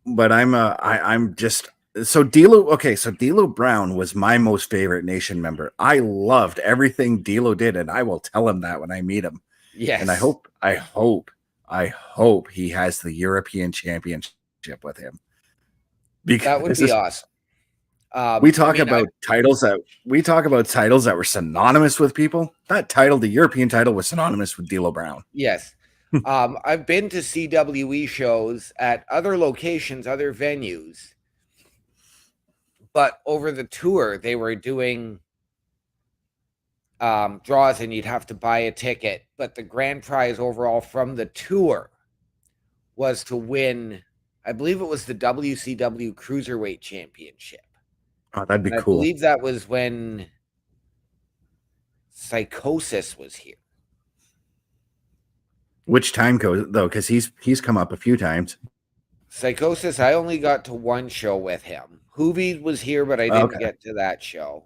But I'm just so D'Lo. Okay, so D'Lo Brown was my most favorite Nation member. I loved everything D'Lo did, and I will tell him that when I meet him. Yes, and I hope he has the European Championship with him. Because that would be awesome. We talk about titles that were synonymous with people. That title, the European title, was synonymous with D'Lo Brown. Yes. I've been to CWE shows at other locations, other venues, but over the tour, they were doing draws and you'd have to buy a ticket. But the grand prize overall from the tour was to win, I believe it was the WCW Cruiserweight Championship. Oh, that'd be cool. I believe that was when Psychosis was here. Which time code though? Because he's come up a few times. Psychosis, I only got to one show with him. Hoovy was here, but I didn't get to that show.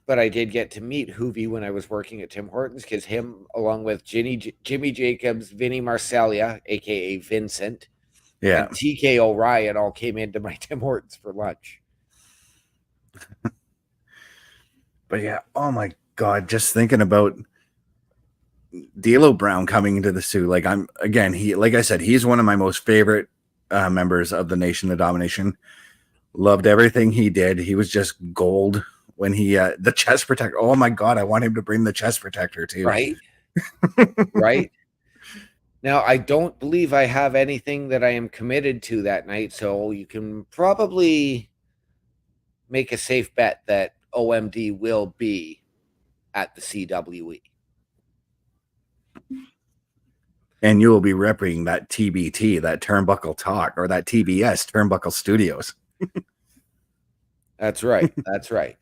But I did get to meet Hoovy when I was working at Tim Hortons, because him, along with Jimmy Jacobs, Vinny Marcellia, a.k.a. Vincent, and TK O'Ryan all came into my Tim Hortons for lunch. But yeah, oh my God, just thinking about D'Lo Brown coming into the suit. Like I said, he's one of my most favorite members of the Nation of Domination. Loved everything he did. He was just gold when he the chest protector. Oh my God, I want him to bring the chest protector too. Right. Right. Now, I don't believe I have anything that I am committed to that night, so you can probably make a safe bet that OMD will be at the CWE. And you will be repping that TBT, that Turnbuckle Talk, or that TBS, Turnbuckle Studios. That's right. That's right.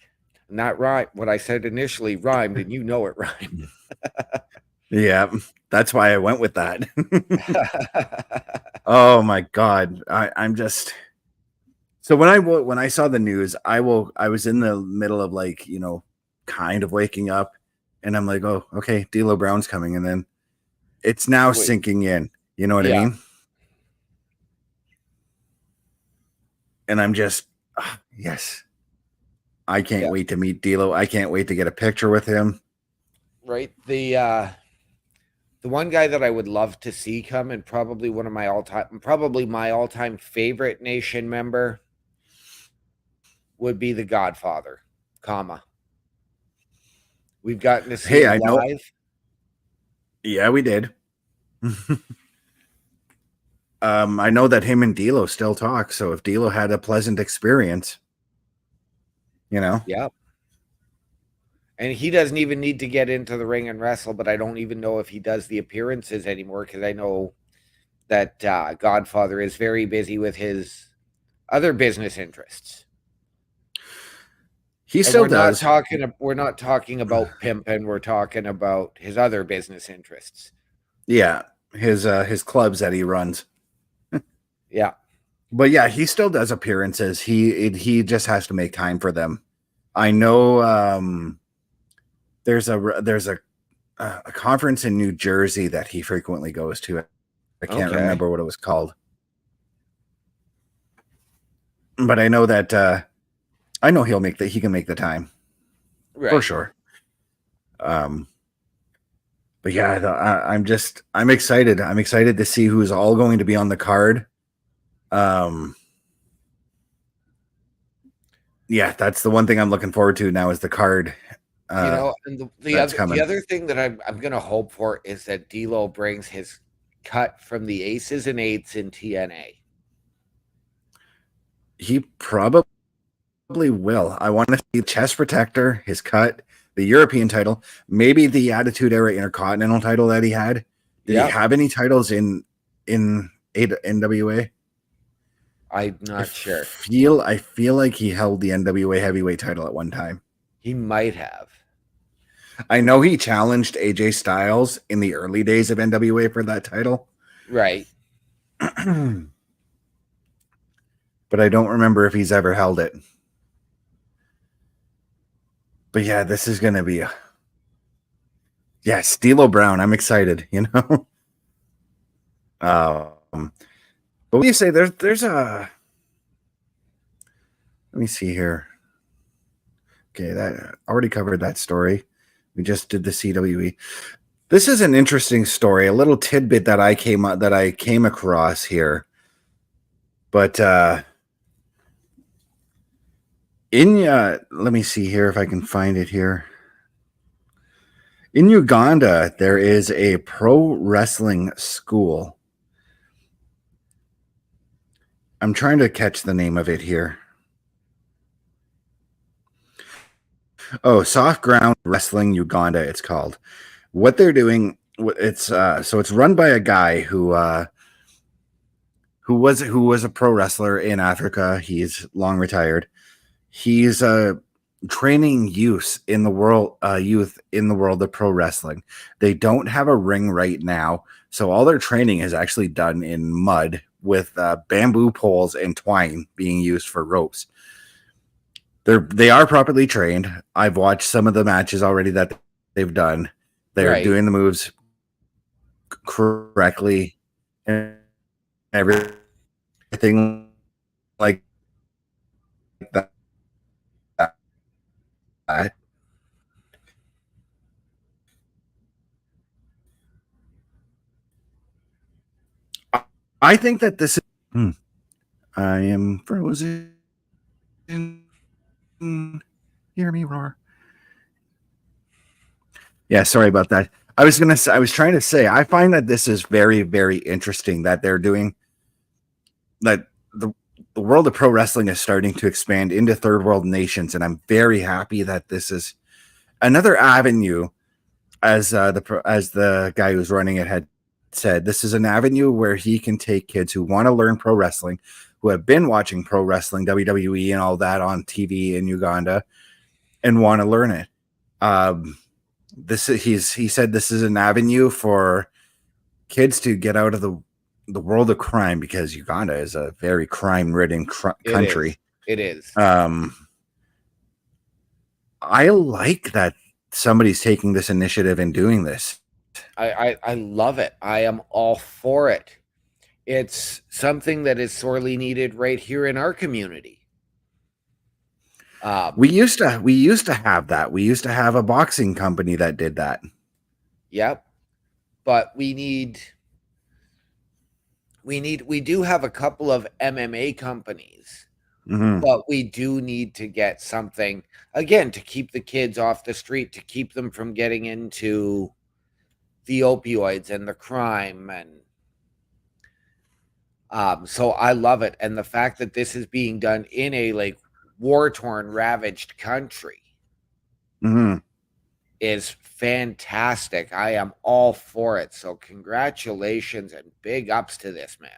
Not right. What I said initially rhymed, and you know it rhymed. Yeah, that's why I went with that. Oh my God. I'm just, so when I saw the news, I was in the middle of like, kind of waking up, and I'm like, oh, okay, D'Lo Brown's coming. And then it's now sinking in, you know what I mean? And I'm just, yes, I can't wait to meet D'Lo. I can't wait to get a picture with him. Right. The one guy that I would love to see come, and probably my all-time favorite Nation member, would be the Godfather, Kama. We've gotten to see him live. Yeah, we did. I know that him and D'Lo still talk. So if D'Lo had a pleasant experience, Yeah. And he doesn't even need to get into the ring and wrestle, but I don't even know if he does the appearances anymore, because I know that Godfather is very busy with his other business interests. He still does. We're not talking about pimping. We're talking about his other business interests. Yeah, his clubs that he runs. Yeah, but yeah, he still does appearances. He just has to make time for them. I know. There's a conference in New Jersey that he frequently goes to. I can't remember what it was called, but I know that I know he can make the time, right, for sure. But yeah, I'm excited. I'm excited to see who's all going to be on the card. Yeah, that's the one thing I'm looking forward to now is the card. And the other thing that I'm going to hope for is that D'Lo brings his cut from the Aces and Eights in TNA. He probably will. I want to see the chest protector, his cut, the European title, maybe the Attitude Era Intercontinental title that he had. Did he have any titles in NWA? I'm not sure. I feel like he held the NWA heavyweight title at one time. He might have. I know he challenged AJ Styles in the early days of NWA for that title. Right. But I don't remember if he's ever held it. But yeah, this is going to be D'Lo Brown. I'm excited, But what do you say? There's a. Let me see here. Okay, that already covered that story. We just did the CWE. This is an interesting story, a little tidbit that I came across here. But let me see here if I can find it here. In Uganda, there is a pro wrestling school. I'm trying to catch the name of it here. Oh, Soft Ground Wrestling Uganda, it's called. What they're doing, it's run by a guy who was a pro wrestler in Africa. He's long retired. He's training youth in the world of pro wrestling. They don't have a ring right now, so all their training is actually done in mud with bamboo poles and twine being used for ropes. They are properly trained. I've watched some of the matches already that they've done. They're doing the moves correctly and everything like that. I think that this is. I am frozen. Hear me roar. Yeah, sorry about that. I was trying to say, I find that this is very, very interesting that they're doing that. The world of pro wrestling is starting to expand into third world nations, and I'm very happy that this is another avenue. As the guy who's running it had said, this is an avenue where he can take kids who want to learn pro wrestling, who have been watching pro wrestling, WWE and all that on TV in Uganda, and want to learn it. He said this is an avenue for kids to get out of the the world of crime, because Uganda is a very crime-ridden country. It is. I like that somebody's taking this initiative and doing this. I love it. I am all for it. It's something that is sorely needed right here in our community. We used to have that. We used to have a boxing company that did that. Yep. But we do have a couple of MMA companies. Mm-hmm. But we do need to get something, again, to keep the kids off the street, to keep them from getting into the opioids and the crime. And so I love it. And the fact that this is being done in a like war-torn, ravaged country is fantastic. I am all for it. So congratulations and big ups to this man.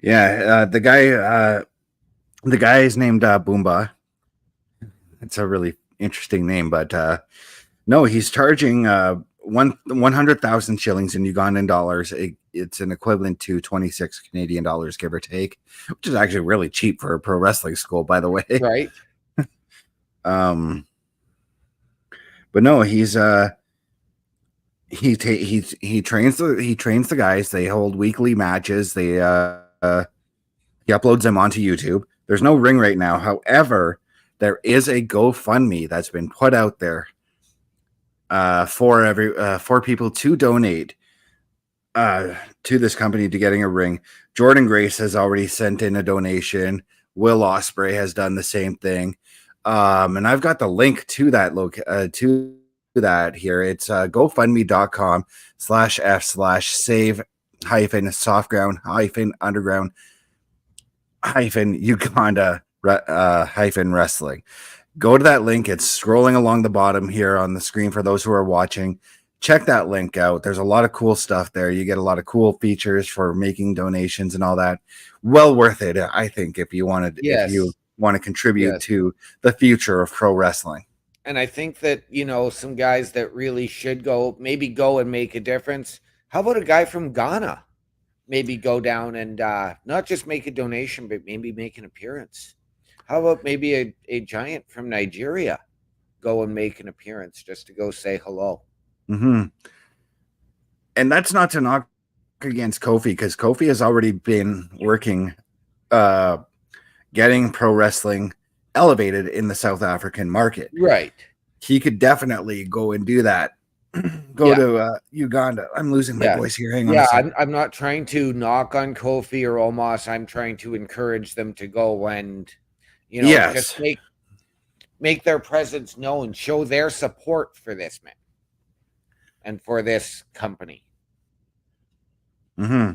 Yeah, the guy is named Boomba. It's a really interesting name, but no, he's charging 100,000 shillings in Ugandan dollars. It's an equivalent to 26 Canadian dollars, give or take, which is actually really cheap for a pro wrestling school, by the way. Right. But no, he trains the guys. They hold weekly matches. He uploads them onto YouTube. There's no ring right now. However, there is a GoFundMe that's been put out there for people to donate to this company to getting a ring. Jordan Grace has already sent in a donation. Will Ospreay has done the same thing. And I've got the link to that to that here. It's gofundme.com/f/save-underground-Uganda wrestling. Go to that link. It's scrolling along the bottom here on the screen for those who are watching. Check that link out. There's a lot of cool stuff there. You get a lot of cool features for making donations and all that. Well worth it, I think, if you want to contribute to the future of pro wrestling. And I think that, some guys that really should go and make a difference. How about a guy from Ghana? Maybe go down and not just make a donation, but maybe make an appearance. How about maybe a giant from Nigeria go and make an appearance just to go say hello? Mm-hmm. And that's not to knock against Kofi, because Kofi has already been working, getting pro wrestling elevated in the South African market. Right. He could definitely go and do that. To Uganda. I'm losing my voice here. Hang on a second. I'm not trying to knock on Kofi or Omos. I'm trying to encourage them to go and, just make their presence known, show their support for this man and for this company. Mm-hmm.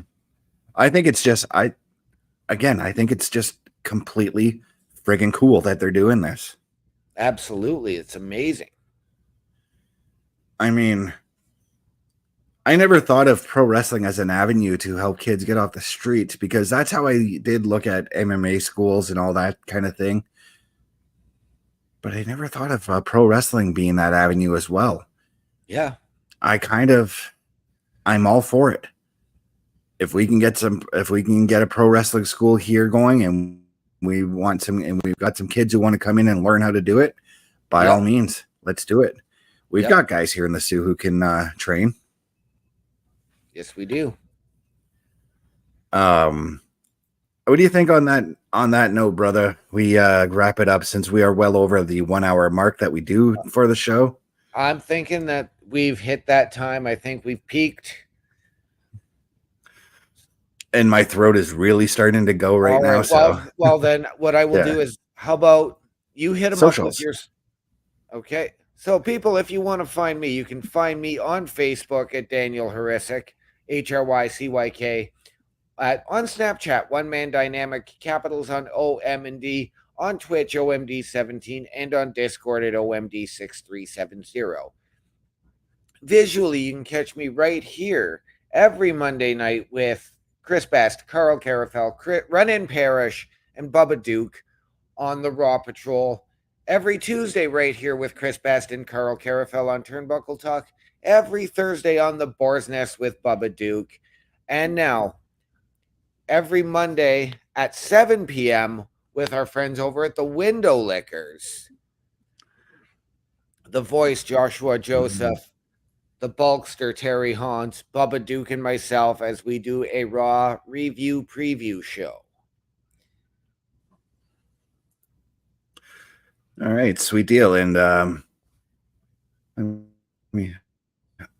I think it's just, I think it's just completely friggin' cool that they're doing this. Absolutely. It's amazing. I mean, I never thought of pro wrestling as an avenue to help kids get off the streets, because that's how I did look at MMA schools and all that kind of thing. But I never thought of pro wrestling being that avenue as well. Yeah. I'm all for it. If we can get a pro wrestling school here going, and we've got some kids who want to come in and learn how to do it, by all means, let's do it. We've got guys here in the Sioux who can train. Yes, we do. What do you think on that note, brother? We wrap it up, since we are well over the 1 hour mark that we do for the show. I'm thinking that we've hit that time. I think we've peaked. And my throat is really starting to go right now. Well, then what I will do is, how about you hit them up with your... Okay. So, people, if you want to find me, you can find me on Facebook at Daniel Hrycyk, Hrycyk. On Snapchat, One Man Dynamic, capitals on OM and D, on Twitch, OMD17, and on Discord at OMD6370. Visually, you can catch me right here every Monday night with Chris Best, Carl Carafel, Run-In Parish, and Bubba Duke on the Raw Patrol. Every Tuesday right here with Chris Best and Carl Carafel on Turnbuckle Talk. Every Thursday on the Boar's Nest with Bubba Duke. And now, every Monday at 7 p.m. with our friends over at the Window Lickers. The voice, Joshua Joseph, the Bulkster, Terry Hans, Bubba Duke, and myself as we do a Raw review preview show. All right, sweet deal. And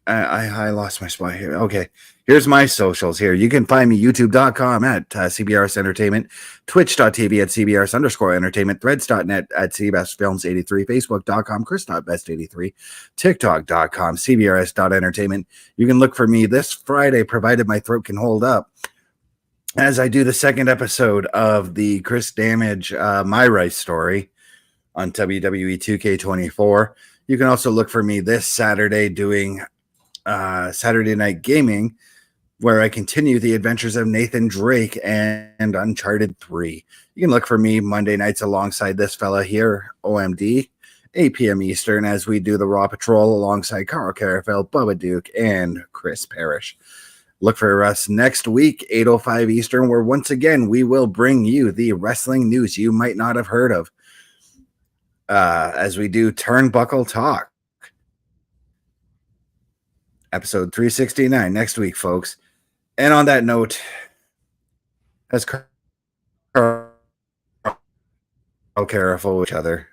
I lost my spot here. Okay, here's my socials here. You can find me youtube.com at CBRS Entertainment, twitch.tv at CBRS_entertainment, threads.net at CBSFilms83, facebook.com, Chris.best83, tiktok.com, CBRS.entertainment. You can look for me this Friday, provided my throat can hold up, as I do the second episode of the Chris Damage My Rice story on WWE 2K24. You can also look for me this Saturday doing Saturday Night Gaming, where I continue the adventures of Nathan Drake and Uncharted 3. You can look for me Monday nights alongside this fella here, OMD, 8 p.m. Eastern, as we do the Raw Patrol alongside Carl Carafel, Bubba Duke, and Chris Parrish. Look for us next week, 8:05 Eastern, where once again we will bring you the wrestling news you might not have heard of, as we do Turnbuckle Talk. Episode 369 next week, folks. And on that note, as Carl careful with each other,